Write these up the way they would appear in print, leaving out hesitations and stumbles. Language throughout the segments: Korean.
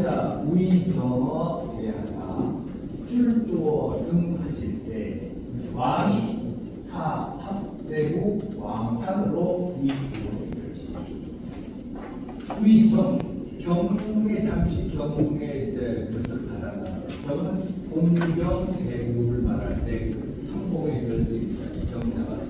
자, 우이경어 제하사 출조 등 하실세 왕이 사합대구 왕판으로 위경 경에 잠시 경에 이제 것을 말하는 경은 공경 세구를 말할 때 상봉의 별들입니다. 경자가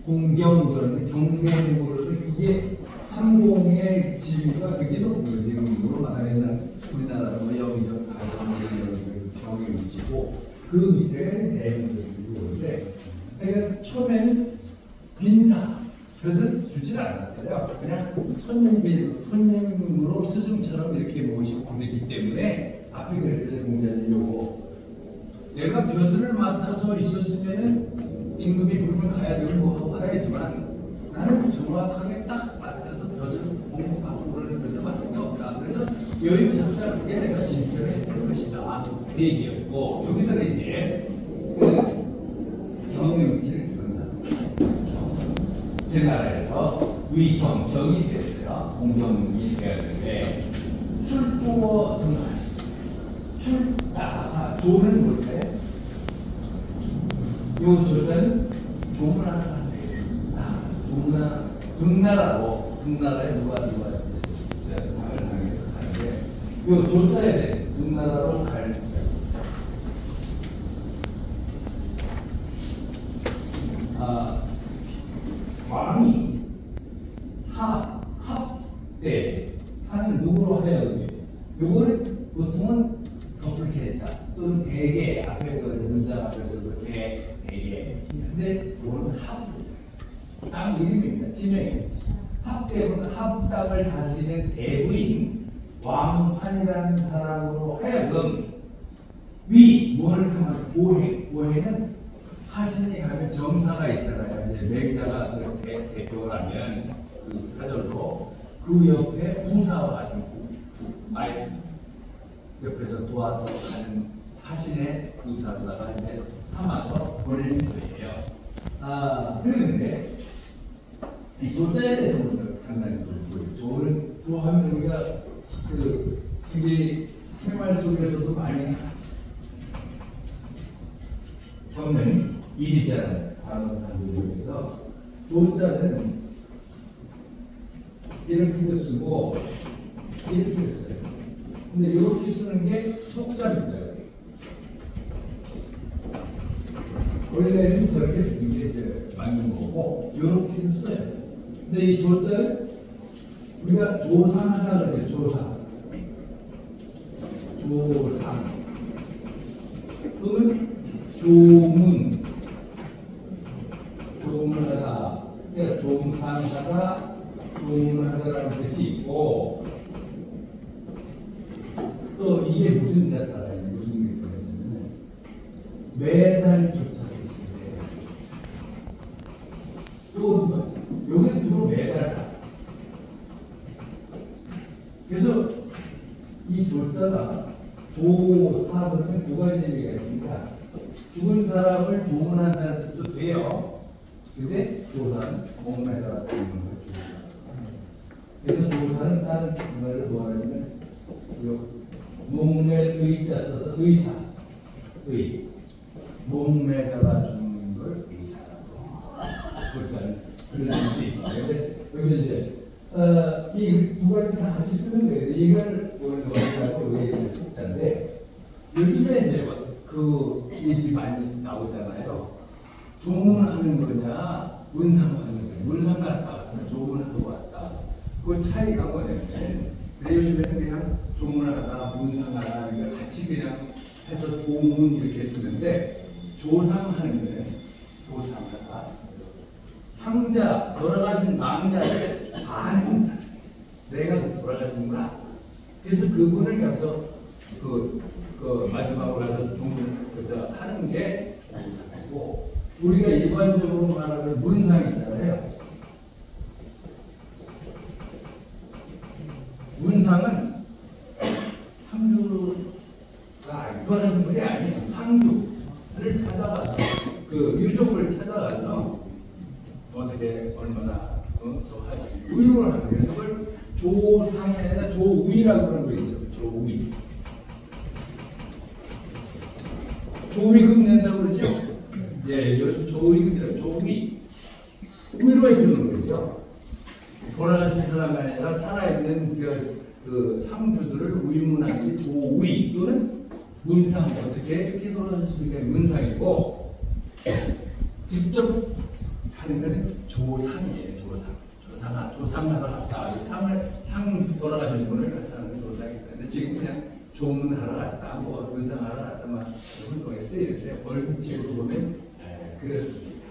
공경으로는 경경으로는 이게 상공의 지위가 굉장히 높은 거예요. 지금 옛날 우리나라 여기저기 경의 위치고 그 밑에는 대문들인데 그러니까 처음에는 빈사 벼슬 주지를 않았어요. 그냥 손님으로 스승처럼 이렇게 모시고 그랬기 때문에 앞에 그랬어요. 공자님 요거 내가 벼슬을 맡아서 있었으면은 임금이 부르면 가야 되고 뭐 해야지만 나는 정확하게 딱 맞춰서 벼슬 공부하고 그러는 벼슬 맡은 게 없다. 그래서 여유 잡자하게 내가 진표를 했던 것이다. 그 얘기였고 여기서는 이제 경영실을 주는다. 제 나라에서 위경, 경이 됐어요. 공경이 되었는데 출조어 등하시 조는 뭘까요? 요 조자는 조문하는 조문하는 등나라에 누가 상을 당해서 가는데 요 조자에 대해 등나라로 갈 왕이 합대 사는 누구로 하여금 요거를 보통은 더블케이터 또는 대개 앞에 그 문장 앞에서도 대개 근데 이거는 땅 이름입니다. 지명입니다. 합대는 합당을 다스리는 대부인 왕환이라는 사람으로 하여금 뭘 하면 보행은 사신이 가면 정사가 있잖아요. 이제 맹자가 대표라면 그 사절로 그 옆에 부사와 같은 말씀 옆에서 도와서 가는 사신의 부사로다가 이제 삼아서 보내는 거예요. 그런데 이 조자에 대해서 먼저 간단히 보고요. 조하면 우리가 이게 생활 속에서도 많이 겪는 일이잖아요. 다른 단어에서 조자는 이렇게 쓰고 이렇게 써요. 근데 이렇게 쓰는 게 속자입니다. 원래는 저렇게 쓰는 게 이제 맞는 거고 이렇게 써요. 근데 이 조자를 우리가 조상하다 그러죠. 조상. 그러면 조문하다. 그러니까 조상하다, 조문하다라는 뜻이 있고 또 이게 무슨 자자예요? 무슨 의미냐면 매달 조차 요게 주로 매달. 그래서 이 조자가 조사는 두 가지 의미가 있습니다. 죽은 사람을 조문한다는 뜻도 돼요. 근데 조사는 목매달아 죽는 거죠. 그래서 조사는 다른 말을 뭐하냐면 목매를 의자 써서 의사, 목매달아 죽는 걸 의사라고. 그런 뜻이 있어요. 여기서 이제 이 두 가지 다 같이 쓰는 거예요. 이걸 오늘 넣어가지고 이게 속자인데 요즘에 이제 그 얘기 많이 나오잖아요. 조문하는 거냐, 문상하는 거냐. 문상 갔다 왔다, 조문하고 왔다. 그 차이가 뭐냐면 요즘에는 그냥 조문하다, 문상하다 이걸 같이 그냥 해서 조문 이렇게 쓰는데 조상하는 거예요. 조상하다. 상자, 돌아가신 망자를 아는 사람. 내가 돌아가신구나. 그래서 그분을 가서 마지막으로 가서 하는 게 조상이고 우리가 일반적으로 말하는 문상 있잖아요. 유족을 찾아가서 어떻게 얼마나 더 하지 의논을 하는 거예요. 그걸 조상이 아니라 조위라고 그러는 거 있죠. 조위. 조위금 낸다고 그러죠. 예, 요즘 조위금이라 조위. 위로 해주는 거죠. 돌아가신 사람이 아니라 살아있는 그 상주들을 위문하는 게 조위 또는 문상. 어떻게 돌아가셨습니까? 문상이고 직접 하는 거는 조상이에요. 조상하러 갔다. 상 돌아가신 분을 갖다 하는 게 조상이다. 근데 지금 그냥 조문하러 갔다, 뭐 문상하러 갔다, 막 운동에서 이렇게 벌칙으로 보면 그렇습니다.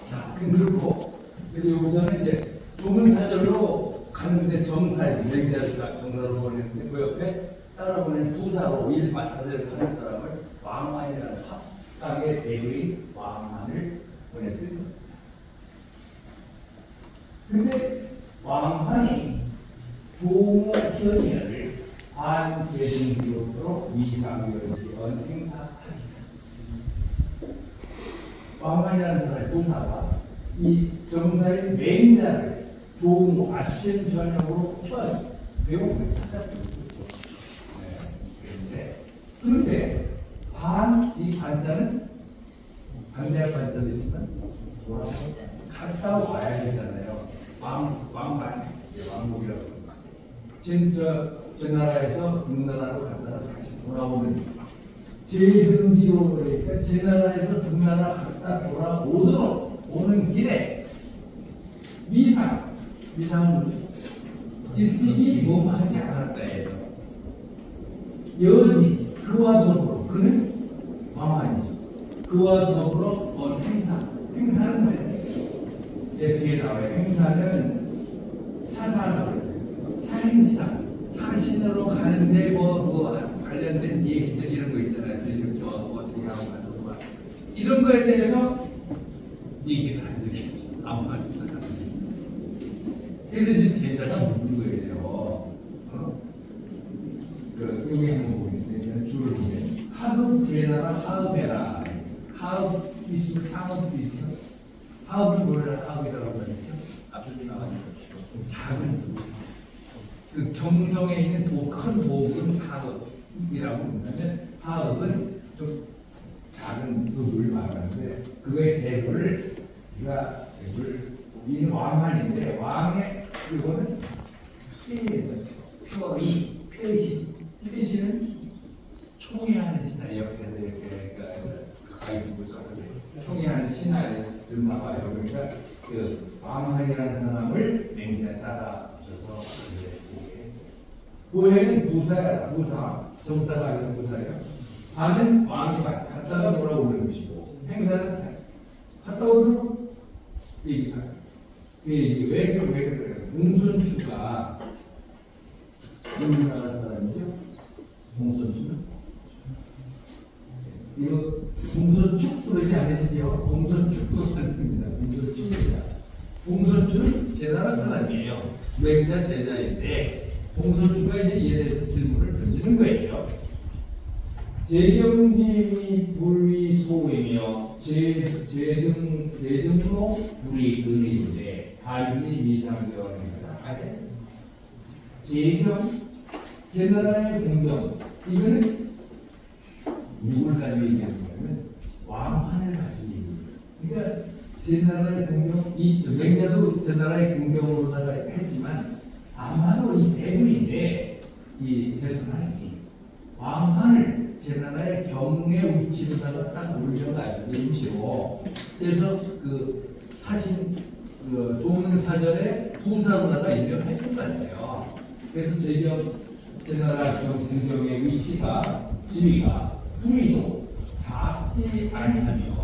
자, 그렇고 그래서 여기서는 이제 조문사절로 가는데 정사에 맹자가 정사로 보냈는데 그 옆에 따라 보낸 부사로 일반사절 가는 사람을 왕환이라는 합상의 대부인 왕환을 보냈던 겁니다. 근데 왕환이 조모현이를 반제등기로서 위상교지 언행사하시다. 왕환이라는 사람의 부사가 이 정사의 맹자를 조모 아침 저녁으로 배우고 찾아보고 그런데 이 관자는 반대할 관자도 있지만 뭐라고 갔다 와야 되잖아요. 왕반, 왕복이라고 합니다. 저 나라에서 그 나라로 갔다가 다시 돌아오는 제등지로 그러니까 제 나라에서 그 나라 갔다 돌아오도록 오는 길에 위상은 뭐죠? 일찍이 뭐하지 않았다예요. 여지 그와 더불어 그는 왕환이죠. 그와 더불어 행사는 뭐예요? 뒤에 나와요. 행사는 사사라고 했어요. 사행시상 사신으로 가는데 뭐 관련된 얘기들 이런 거 있잖아요. 이렇게 어떻게 하고 가서 이런 거에 대해서 얘기를 한 적이 없어요. 아무 말씀도 안 하죠. 그래서 이제 제자가 묻는 거예요. 여기 한번 보겠습니다. 줄을 보면 하읍 제나라 하읍해라. 하읍이 있으면 상읍도 있죠. 하읍이 뭐라 하읍이라고 하죠? 앞에서 나가는 거죠. 작은 그 경성에 있는 큰 도읍은 하읍이라고 한다면 하읍은 좀 작은 읍을 말하는데 그거의 대부를 우리가 이 왕한인데 왕의 이거는 표시는 총회하는 신하 옆에서 이렇게 가까이 두고서 총회하는 신하를 나와요. 그러니까 그 왕한이라는 사람을 맹자에 따라 붙여서 보혜는 부사야. 정사가 아니라 부사예요. 반은 왕이 갔다가 돌아오는 것이고 행사는 갔다 오도록 왜 그래요? 공손추가 우리나라 사람이죠? 공손추는 이거 공손축 부르지 않으시죠? 공손축도 아닙니다. 공손축입니다. 공손추는 제 나라 사람이에요. 맹자 제자인데 공손추가 이제 이에 대해서 질문을 던지는 거예요. 제경님이 불위 소이며 제등로 불위 의리인데 반지 미상교입니다. 제경 제나라의 공경 이거는 누굴 가지고 얘기하냐면 왕환을 가지고 얘기해요. 그러니까 제나라의 공경 이 맹자도 제나라의 공경으로다가 했지만 아마도 이 대부인데 이 제순환이 왕환을 제나라의 경의 위치로다가 딱 올려가지고 임시로 그래서 그 사신 그 조문사절에 부사로다가 인정해준 거 아니에요. 그래서 제나라 공경의 위치가 지위가 불위소 작지 아니하며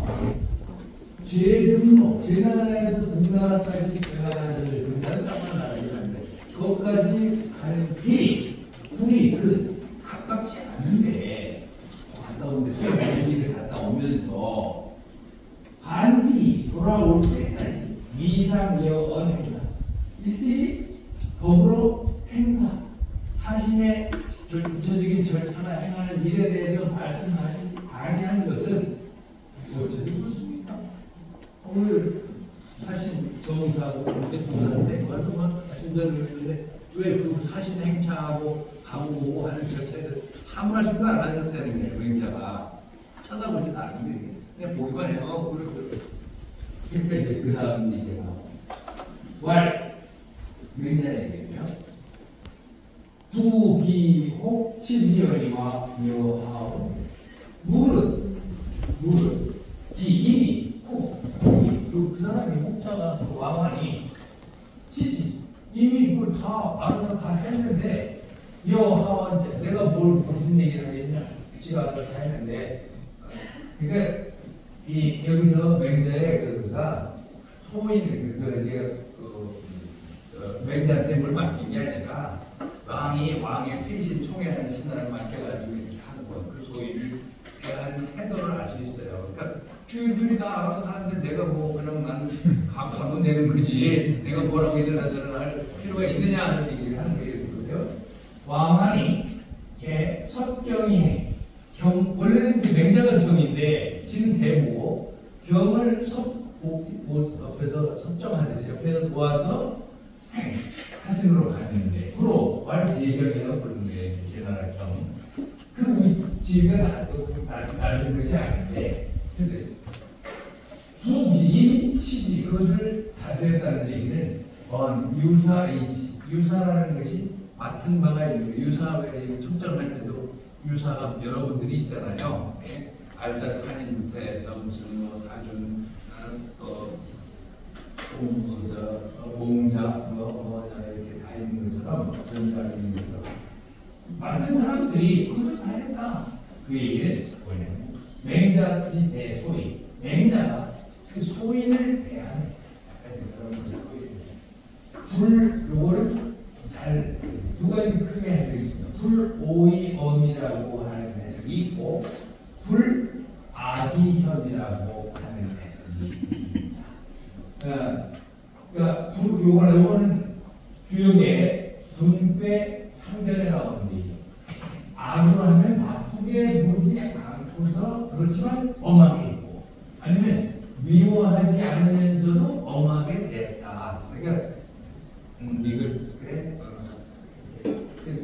제등로 제나라에서 동나라까지 제나라를 분단을 쌍만 나라를 하는데 그것까지 가는 길이 불이 가깝지 않은데 갔다 오는데 길을 갔다 오면서 반지 돌아올 때까지 위상여언 행사 일찍 더불어 행사 사신의 구체적인 절차나 행하는 일에 대해서 말씀하지 아니하는 것은 오늘 사신 정사하고 이렇게 도전하는데 와서 막 진단을 했는데 왜 그 사신 행차하고 가보고 하는 절차에 아무 말씀도 안 하셨다는 거예요. 맹자가 쳐다보지도 않는데 그냥 보기만 해요. 그러니까 이제 그 다음 얘기가 맹자에게요. 두기혹 칠지연이와 묘하오 물은 기인이 그 사람이 혹자가 그 왕하니 치지 이미 그걸 다 알아서 다 했는데 여하와 이제 내가 무슨 얘기를 하겠냐 지가 알아서 다 했는데 그러니까 여기서 맹자의 그가 소인 맹자한테 뭘 맡긴 게 아니라 왕의 폐신 총회하는 신하를 맡겨가지고 이렇게 하는 건 그 소인을 대하는 태도를 알 수 있어요. 그러니까 주인들이 다 알아서 하는데 내가 뭐 그냥 나는 가면 되는 거지. 내가 뭐라고 이러나 저러나 할 필요가 있느냐 하는 얘기를 하는 거예요. 그러세요? 왕하니 개 섭경이 원래는 맹자가 경인데 지는 대고 경을 옆에서 섭정하듯이 옆에서 도와서 사신으로 갔는데 프로 왈지경이라고 부르는 게 제나라 경. 그 지가 나를 것이 아닌데 근데 두기인 치지 그것을 다스렸다는 얘기는 유사라는 것이 맡은 바가 있는 거예요. 유사에 청정할 때도 유사가 여러분들이 있잖아요. 알자 찬인부터 해서 무슨 뭐 사준 공자 이렇게 다 있는 것처럼 전사가 있는 것처럼 많은 사람들이 그것을 다 했다. 그 얘기는 뭐냐면 맹자지 대소인 맹자가 그 소인을 대하는 요거를 잘 두 가지 크게 해석이 있습니다. 불오이엄이라고 하는 해석이 있고 불아비협이라고 하는 해석이 있습니다. 그러니까 요거는 주역에 분배 상변에 나오는데 악으로 하면 나쁘게 보지 않고서 그렇지만 엄하게 있고 아니면 미워하지 않으면서도 엄하게 됐다. 그러니까 이걸 그래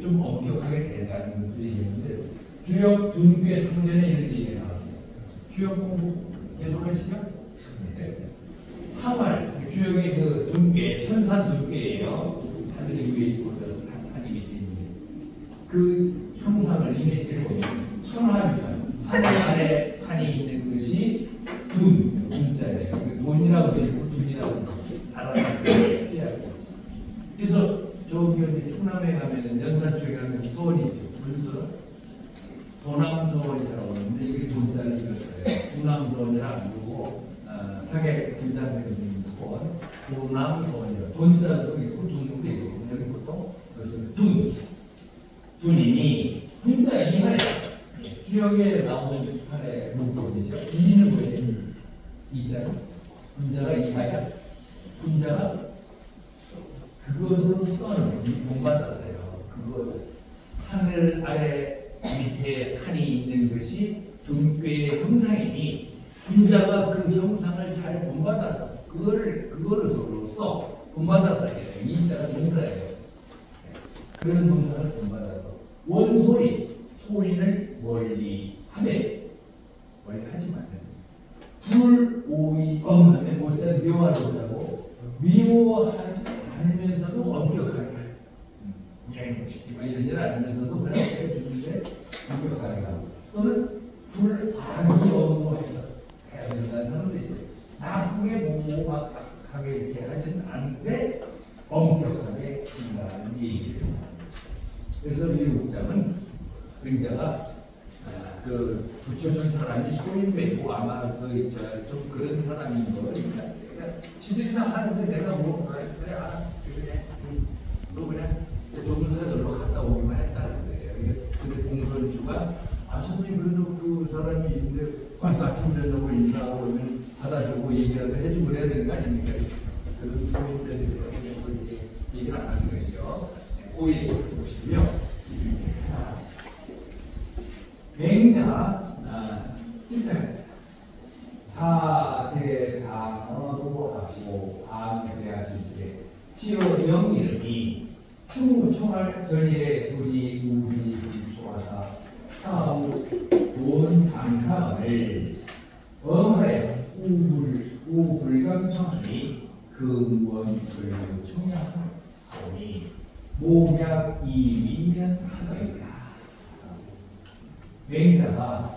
좀 엄격하게 대다는 것을 얘기했는데 주역 분배 상변에 이런 얘기가 나옵니다. 주역 공부 계속 하시죠? 네. 3월 주역의 그 dun께 천산 dun께예요. 하늘이 위에 있고 산이 밑에 있는데 그 형상을 이미지를 보면 천하유산 하늘 아래 산이 있는 것이 dun자예요. 돈이라고 되어 있고 dun이라고 달아나는 피하고. 그래서 저기 어디 충남에 가면은 연산 쪽에 가면 서원이 있죠. 불서 도남서원이라고 하는데 이게 돈자를 읽었어요. 도남서원이라 안 부르고 사계 김장대는 서원, 도남서원이라 돈자도 있고 돈도 있고 여기 보통 그래서 dun이니 분자이 하래 주역에 나오는 하래 문법이죠. 이는 뭐예요? 이자 분자가 이하야. 분자가 그것으로 써는 본받았어요. 그것 하늘 아래 밑에 산이 있는 것이 dun께의 형상이니 분자가 그 형상을 잘 본받아서 그거로서 본받았다. 이 자가 동사예요. 그런 동사를 본받아서 소인을 멀리 하되 멀리 하지만 불오이엄 하면 뭐자 묘하다고 미워하지 않으면서도 엄격하게 이런 일 않으면서도 그냥 해주는데 엄격하게 하고 또는 불악이엄으로 해서 해야 된다는 사람도 있어요. 나쁘게 모호하게 이렇게 하지는 않는데 엄격하게 한다는 얘기를 합니다. 그래서 이 목장은 맹자가 그 붙여준 사람이 소인배고 아마 좀 그런 사람인 거 그러니까 지들이 다 하는데 내가 뭐 그래 너 그냥 조선사 놀러 갔다 오기만 했다는 거예요. 근데 공손주가 선생님 그래도 그 사람이 있는데 아침 저녁으로 인사하고 그러면 받아주고 얘기라도 해주고 그래야 되는 거 아닙니까? 그런 소인들이 얘기를 안 하는 거죠. 오해 보시고요. 맹자 진짜 사제장으로 하시고 방제하실 때 지어령 이름이 충무총알 전일에 부지 우지 불초하사 사후 돈 장사를 엄하여 우불감청하니 금원불 총약하오니 모약 이위면 하나이다. 맹자가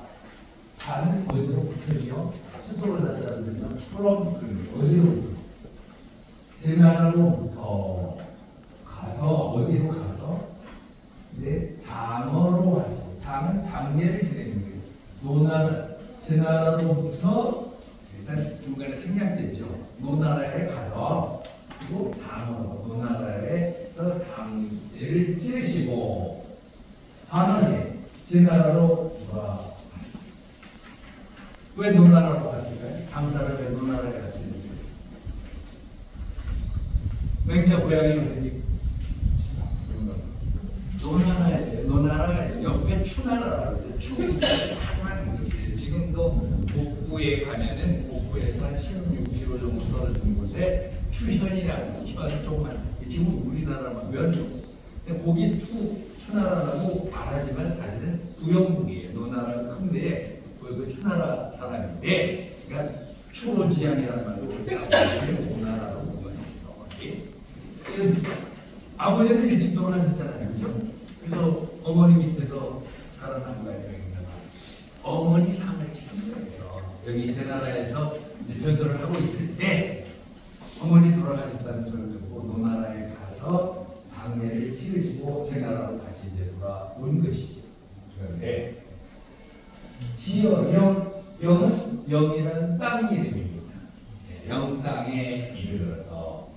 자는 어디로 붙여지요? 스스로 나타나면 프롬 어디로 제 나라로부터 가서 어디로 가서 이제 장어로 하시고 장은 장례를 지내는 거예요. 노나라 제 나라로부터 일단 중간에 생략됐죠. 노나라에 가서 그리고 장어로 노나라에서 장례를 지내시고 반원제 제 나라로 왜 노나라로 갔을까요? 장사를 왜 노나라에 갔을까요? 맹자 고향이 어디? 노나라 옆에 추나라라고 해요. 추하면 지금도 북부에 가면은 북부에서 한 16km 정도 떨어진 곳에 추현이라고 현 쪽만 지금 우리나라만 면 근데 거기 추나라라고 말하지만 사실은 부영국이에요. 노나라 큰데 그 추나라 사람인데 그러니까 추로지향이라는 말로 오나라로 보면 아버지는 일찍 돌아가셨잖아요. 그죠? 그래서 어머니 밑에서 살아난 거예요. 어머니 상을 치는 거예요. 여기 제 나라에서 이제 변소를 하고 있을 때 어머니 돌아가셨다는 소리를 듣고 노나라에 가서 장례를 치르시고 제 나라로 다시 이제 돌아온 것이죠. 그런데 지어 영은 영이라는 땅 이름입니다. 영 땅에 이르러서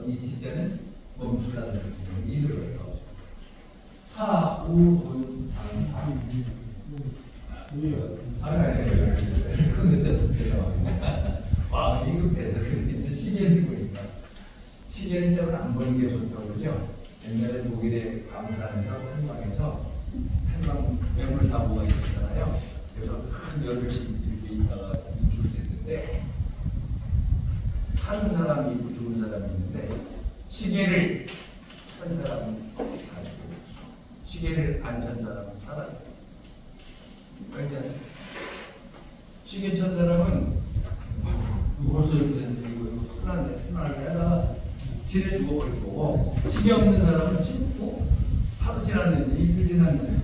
이 지자는 멈추라는 뜻으로 이르러서 사우분상사 그런 데서 죄송합니다. 마음이 급해서 그렇게 시계를 보니까 시계를 때문에 안 보는 게 좋다고 그러죠. 옛날에 독일에 강산에서 탄광 매물사고가 있었잖아요. 그래서 한 열흘씩 이렇게 있다가 유출됐는데 한 사람이 있고 죽은 사람이 있는데 시계를 한 사람은 가지고 시계를 안 찬 사람은 살아요. 그러니까 시계 찬 사람은 벌써 이렇게 됐는데 이거 큰일났네 하다가 지내 죽어버릴 거고 시계 없는 사람은 지금 하루 지났는지 이틀 지났는지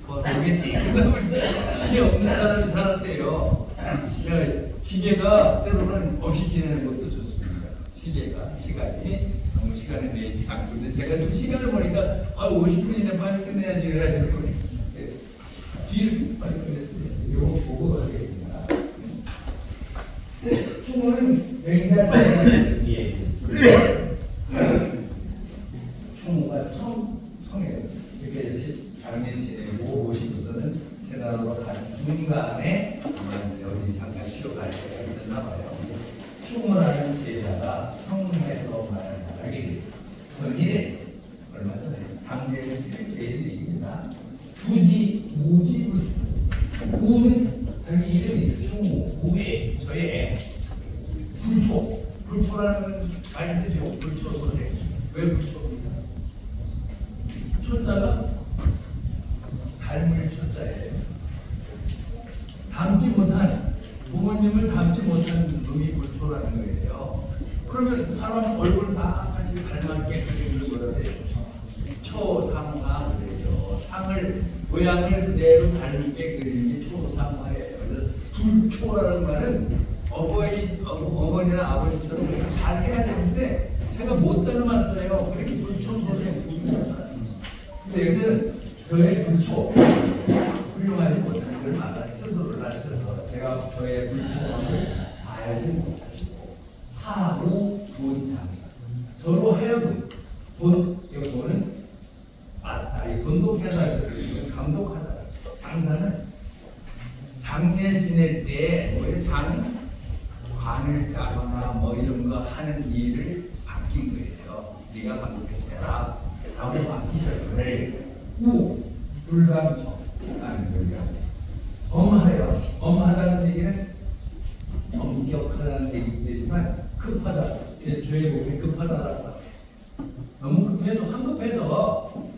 모르겠지. 시계 없는 사람이 살았대요. 그러니까 시계가 때로는 없이 지내는 것도 좋습니다. 시간이 너무 시간을 내지 않고 근데 제가 지금 시간을 보니까 50분 이내 빨리 끝내야지 그래가지고 뒤를 빨리 끝냈습니다. 이거 보고 가겠습니다. 충무는 맹자의 뒤에 충무가 성이에요. 이렇게 장례 지내고 오시고서는 제 나라로 가는 중간에 어디 잠깐 쉬어갈 때가 있었나 봐요. 충무라는 제자가 성에서 말하게 돼요. 전일에 얼마 전에 장례를 치를 때의 얘기입니다. 무지불초. 무는 자기 이름이 충무, 무에 저의 불초. 불초라는 건 많이 쓰죠. 불초 소재. 왜 불초입니까? 초자가 닮을 초자예요. 닮지 못한 부모님을 닮지 못한 놈이 불초라는 거예요. 그러면 사람 얼굴 다 같이 닮았게 그리는 거라돼요. 초상화 그래요. 상을 모양을 그대로 닮게 그리는 게 초상화예요. 그래서 불초라는 말은 어머니나 아버지처럼 잘 해야 되는데 제가 못 닮았어요. 그렇게 불초 소리에 불초잖아요. 근데 여기는 저의 불초 훌륭하지 못한 걸 말하 스스로를 가르쳐서 제가 저의 불초함을 알지 못하시고 사후 돈장 저로 하여금 돈은 돈독히 하다 감독하다 장사는 장례 지낼 때 장은 관을 짜거나 뭐 이런 거 하는 일을 맡긴 거예요. 네가 감독해라 라고 맡기셨거늘 불감청 하는 거예요. 엄하다는 얘기는 엄격하다는 얘기지만 급하다. 주의 복이 급하다라고 해요. 너무 급해서 황급해서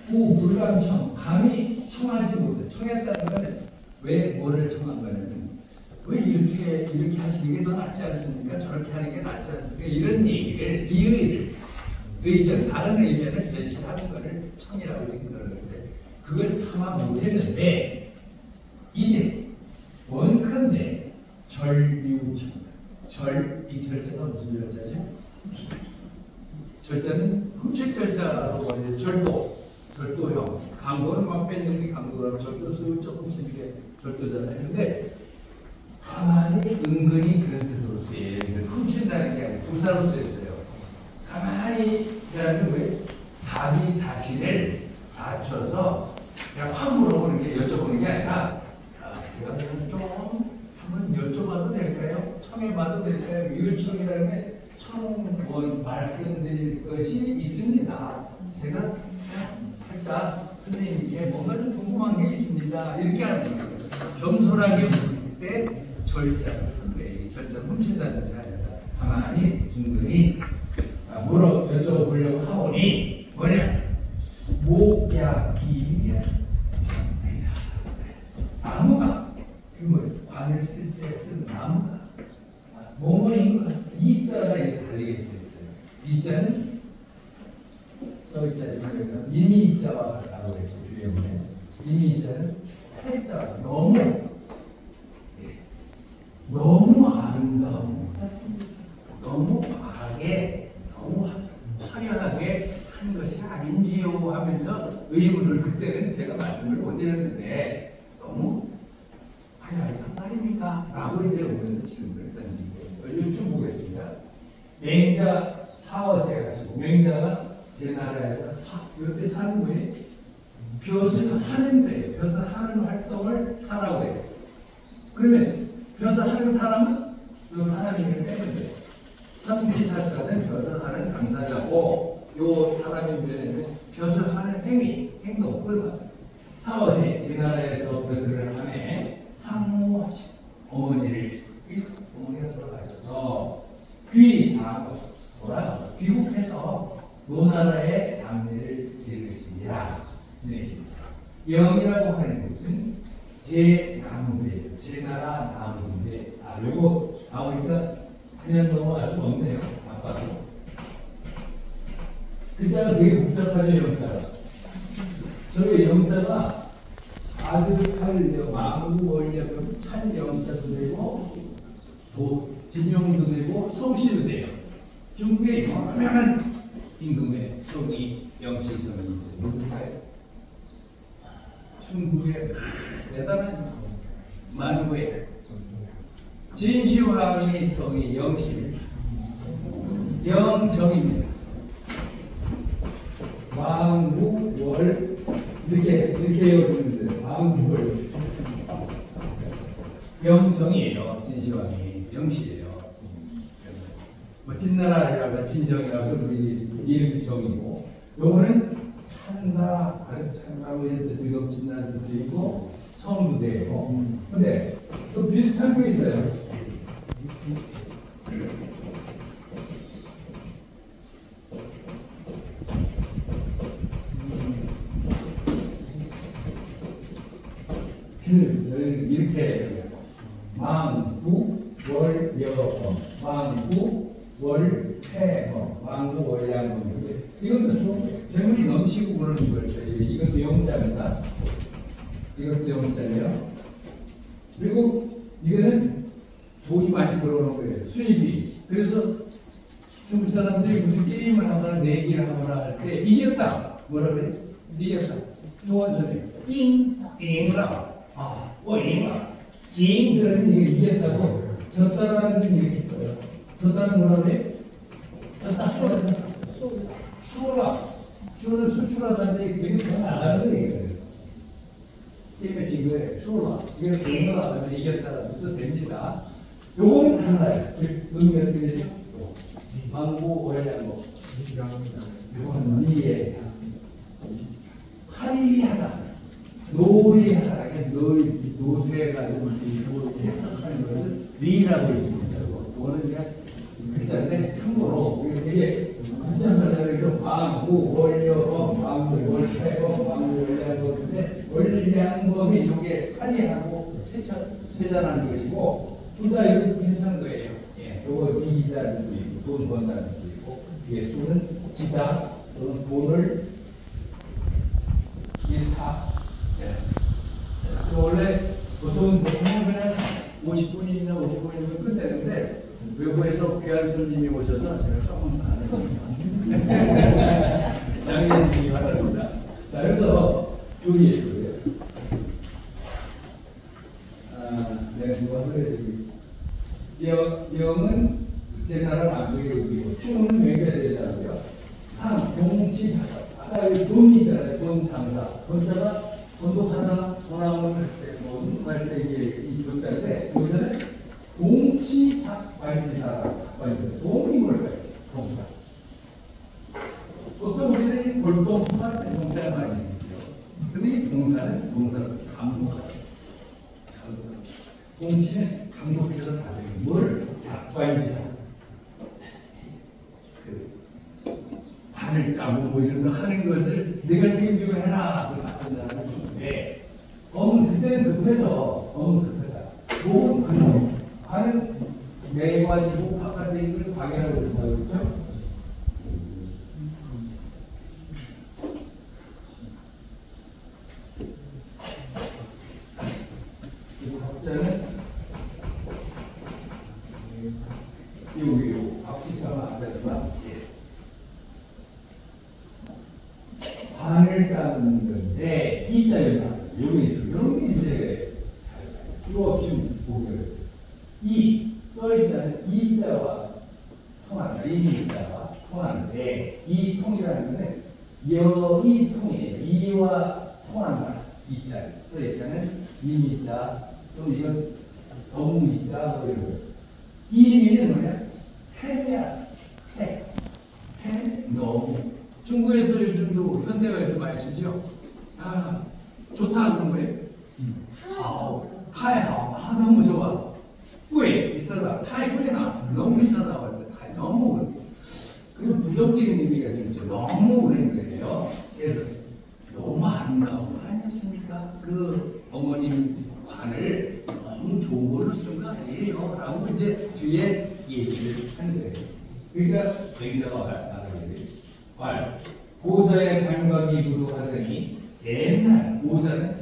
불감청 감히 청하지 못해. 청했다는 건 왜 뭐를 청한 거냐면 왜 이렇게 하시는 게 더 낫지 않습니까? 저렇게 하는 게 낫지 않습니까? 이런 얘기를 의견 다른 의견을 제시하는 것을 청이라고 지금 그러는데 그걸 참아 못했는데 이제 원컨대 절유청 이 절자가 무슨 절자죠? 절자는 흠식 절자라고 하죠. 절도형 강도는 막 뺏는 게 강도라고 절도 쓰고 조금 쓰게 절도잖아요. 근데 가만히 은근히 그런 뜻으로 쓰여요. 훔친다는 게 아니고 부사로 쓰였어요. 가만히 그러면 왜 자기 자신을 낮춰서 그냥 확 물어보는 게 여쭤보는 게 아니라 제가 좀 한번 여쭤봐도 될까요? 청해봐도 될까요? 유청이라는 게 청원 말씀드릴 것이 있습니다. 제가 살짝 선생님께 뭔가 좀 궁금한 게 있습니다. 이렇게 하는 거예요. 겸손하게 물을 때 절자를 쓴대. 절자 훔친다는 뜻이 아니라 가만히 은근히 여쭤보려고 하오니 뭐냐? 목약이야. 나무가 관을 쓸 때 쓴 나무가 뭐뭐인 것 같아. 이자가 이렇게 달리게 있어요. 이자는 써있자지만 이미자와 같다고 했죠. 주의문에 이미자는 팔자 너무 아름다운 너무 과하게 너무 화려하게 한 것이 아닌지요 하면서 의문을 그때는 제가 말씀을 못 드렸는데 너무 화려하단 말입니까? 라고 이제 오면서 질문을 던지고 쭉 보겠습니다. 맹자 사어제 가지고 맹자가 제 나라에서 이때 사는 거에 벼슬 하는데 벼슬 하는 활동을 사라고 해요. 그러면 벼슬 하는 사람은 이 사람이 빼면 돼요. 선비사자는 벼슬 하는 당사자고 이 사람이 되는 벼슬 하는 행동 그러면 사어제 제 나라에서 벼슬을 하네 상무하시 어머니가 돌아가셔서 귀국해서 노나라의 장례를 지으시니라. 영이라고 하는 것은 제 나무인데, 제 나라 나무인데, 요거 나오니까 그냥 넘어갈 수 없네요. 아빠도. 글자가 되게 복잡하죠, 영자가. 저기 영자가 아득할 망구 원력 찬 영자도 되고, 진영도 되고, 성씨도 돼요. 중국에 유명한 임금의 성이 영시성이 있어요. 누굴까요? 중국의 대단한 만구의 진시황의 성이 영정입니다. 망구월 이렇게 여기는데 망구월 영정이에요. 진시황이 영시예요. 진나라라고 진정이라고 우리 이름이 정이고 요거는 찬다고 해서 이거 진나라도 있고 성도 돼요. 근데 또 비슷한 게 있어요. 이렇게 망구 월여엄 망구 월패엄 망구 월양엄 이것도 재물이 넘치고 그러는 거죠. 이것도 영자입니다. 이것도 영자예요. 그리고 이거는 돈이 많이 들어오는 거예요. 수입이. 그래서 중국 사람들이 무슨 게임을 하거나 내기를 하거나 할 때 이겼다. 뭐라 그래? 이겼다. 소원전에 잉라. 잉라. 잉 그러면 이게 이겼다고. 졌다라는 건 이렇게 써요. 졌다는 뭐라 그래? 수라. 수는 수출하다는데 되게 잘 나가는 거예요. 게임에 진 거예요. 수라. 이거 된거다 하면 이겼다라는 뜻도 됩니다. 요거는 달라요. 의미가 어떻게 되죠? 망고, 월양고. 요거는 이해. 화리하다. 놀이하다. 노래가지고 해석하는 것은 리라고 있습니다. 이거는 그냥 글자인데 참고로 이게 한참가자를 방구, 원료법, 방구, 월패법, 방구, 원량법인데 원량법이 이게 할애하고 세잔하는 것이고 둘 다 이거 괜찮은 거예요. 예, 이거 이자는 뜻이고 돈 번다는 뜻이고 뒤에 수는 지다 또는 돈을 일타. 예. 원래 보통 그냥 50분이나 55분이면 끝내는데 외부에서 귀한 손님이 오셔서 제가 조금 양해해 주시기 바랍니다. 자, 그래서 여기에 있고요. 내가 누가 그래야지. 영은 제 나라 남쪽의 의미고 충은 외교제자고요. 상, 동치, 아까 여기 돈 있잖아요. 돈 장사. 돈자가 돈도 하나, 돈함을 할 때, 뭐, 할 때 이 돈자인데 여기서는 동치작 발기사, 동이 뭘까요? 동사. 보통 우리는 골동할 때 동사가 많이 있죠. 근데 이 동사는 동사를 감독하죠. 동치는 감독해서 다듬는 뭘? 작발기사. 판을 짜고 뭐 이런 거 하는 것을 내가 책임지고 해라. 그걸 맡는다는 건데, 그때는 급해서, 급하다. 뭐, 판은 내가지고 바깥에 있는 걸 방해하고 있다고 그랬죠? 박자는 여기 박시사가 안 되지만 판을 짜는 건데 이자에 여기 이런 게 이제 수가 없이 보게 이 써있자는 이자와 통한다. 이자와 통하는데 이 통이라는 것은 여이 통이에요. 이와 통한다. 이자 써있자는 이자 또 이건 동이자 뭐 이런 거. 이는 뭐냐? 태야. 태. 너무. 중국에서 요즘도 현대화에서 많이 쓰죠. 좋다 그런 거예요. 타야. 너무 좋아. 꽤 비싸다. 타이 꽤나 너무 비싸다. 너무 그냥 부정적인 의미가 좀 있죠. 너무 그런 거예요. 그래서 너무 아름다운 거 아니었습니까? 그 어머님 관을 너무 좋은 걸로 쓴 거 아니에요? 라고 이제 뒤에 얘기를 하는 거예요. 그러니까 굉장히 관 고자의 관광이구로 하더니 옛날 고자는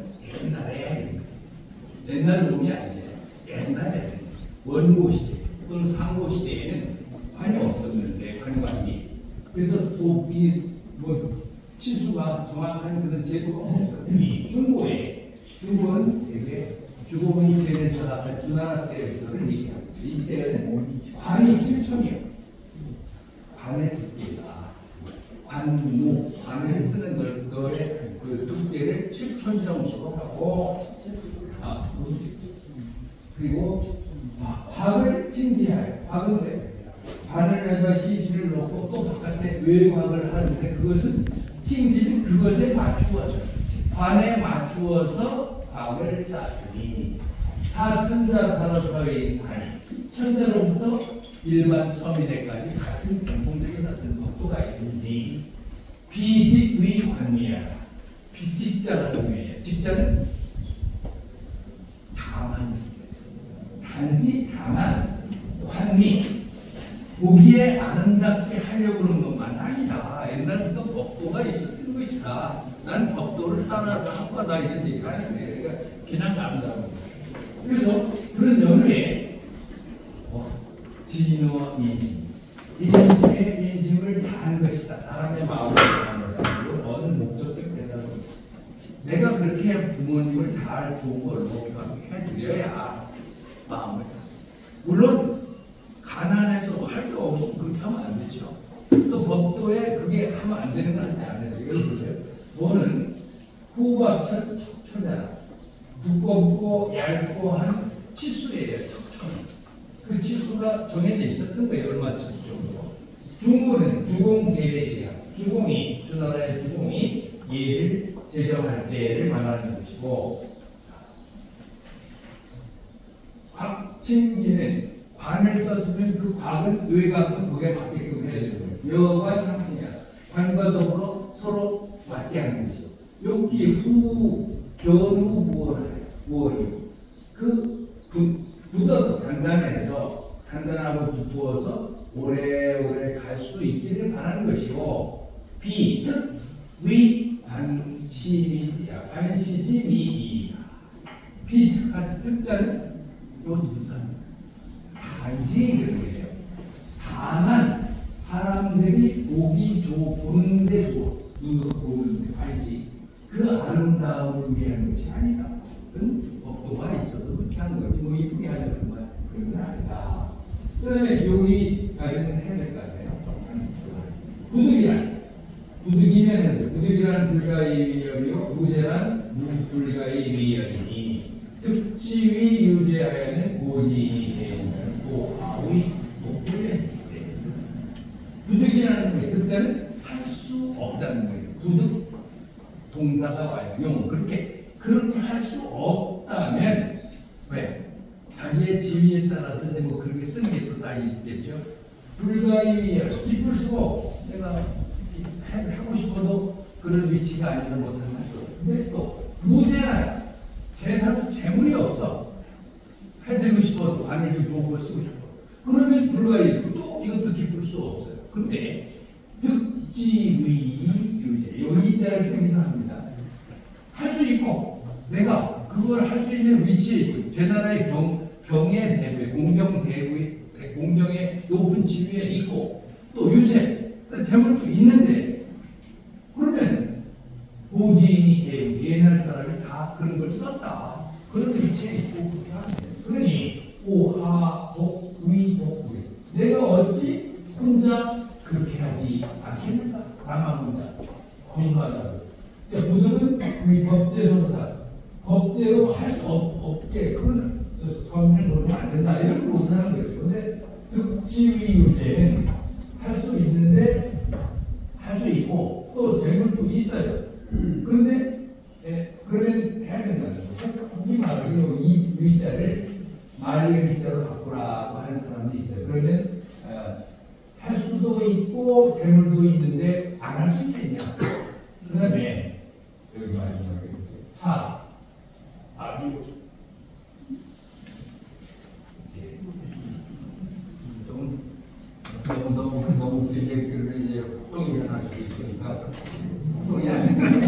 옛날 놈이 아니에요. 옛날에 원고 시대 또는 상고 시대에는 관이 없었는데 관광이 그래서 뭐 치수가 정확한 그런 제도가 없었더니 중고는 되게 주고문이 제를 전학할 주나라 때를 얘기합니다. 이때는 관이 7천이요. 관의 두께가 관을 쓰는 너의 그 두께를 7천 정수로 하고 그리고 곽을 칭지할 곽은 바늘에다 시시를 놓고 또 바깥에 외곽을 하는데 그것은 칭지는 그것에 맞추어서 관에 맞추어서 곽을 짰으니 사천자 단어서의 관 천자로부터 일반 서민에까지 같은 공통적인 어떤 법도가 있으니 비직의 관미야. 비직자가 중요해요. 직자는 다만 관미 보기에 아름답게 하려고 그런 것만 아니다. 옛날부터 법도가 있었던 것이다. 난 법도를 따라서 한거다 이런 얘기를 하는데 그러니까 그냥 아름다운 그래서 그런 연후에 진노 인심 인심의 인심을 다한 것이다. 사람의 마음을 다한 거다. 어느 목적이 되다고 내가 그렇게 부모님을 잘 좋은 걸로 해드려야 마음을 물론 가난해서 할 거 없고 그렇게 하면 안 되죠. 또 법도에 그게 하면 안 되는 건 안 되죠. 이걸 보세요. 돈은 후박 척천이야. 두껍고 얇고 한 치수예요. 척천. 그 치수가 정해져 있었던 거예요. 얼마 치수 정도. 중고는 주공제례시야. 주공이 주나라의 주공이 예를 제정할 때를 말하는 것이고 심기는 관을 썼으면 그 관은 의관도 그게 맞게끔 해야 되는 거예요. 여관 상승이야. 관과 더불어 서로 맞게 하는 것이요. 여기 후 견우 무엇이요? 굳어서 단단하고 두터워서 오래오래 갈 수 있기를 바라는 것이요. 비특 위 관시미지야. 관시지 미이야. 비특한 특자는 요 누산 단지 그런 거예요. 다만 사람들이 보기 보는데 눈으로 보는데 관시 그 아름다움을 위한 것이 아니다. 그런 법도가 있어서 그렇게 하는 거지. 뭐 이쁘게 하려는 말 그런 건 아니다. 그다음에 여기 가려면 해야 될 거 아니에요. 구득이라는 불가이미역이요. 무제란 불가이미역이니 특지위 유제하여는 고지이 되는 고아위 목표에 구득이라는 거예요. 특자는 할 수 없다는 거예요. 구득 동사가 와요. 용 그렇게 할 수 없다면 왜? 자기의 지위에 따라서 뭐 그렇게 쓰는 게 또 다 있겠죠. 불가이미역 기쁠 수가 없고 내가 하고 싶어도 그런 위치가 아니면 못하는 거죠. 근데 또 무제란 제사도 재물이 없어. 해드리고 싶어도 하늘이 좋은 걸 쓰고 싶어. 그러면 불가이고 또 이것도 기쁠 수 없어요. 근데 득지위 유제 요 이자를 생각합니다. 할 수 있고 내가 그걸 할 수 있는 위치에 있고 제 나라의 경의 대부에 공경의 높은 지위에 있고 또 유세 재물도 있는데 그러면 고지인이 개요. 옛날 사람이 다 그런 걸 썼다. 그런 위치에 있고 그렇게 하면 돼요. 그러니 오하 복위 복위 내가 어찌 혼자 그렇게 하지 않겠는가? 남아본다. 공부하다. 부득은 이 법제로다. 법제로 할 수 없게 그건 선을 놓으면 안 된다. 이런 걸 못하는 거죠. 근데 득지위 유제는 할 수 있는데 할 수 있고 또 재물도 있어요. 그런데 그러면 해야 된다는 거죠. 이 말을 이 위자를 말의 위자로 바꾸라고 하는 사람이 있어요. 그러면 할 수도 있고 재물도 있는데 안 할 수 있겠냐? 그다음에 여기 마지막에 너무 길게 이제 폭동이 일어날 수 있으니까 폭동이 안 되는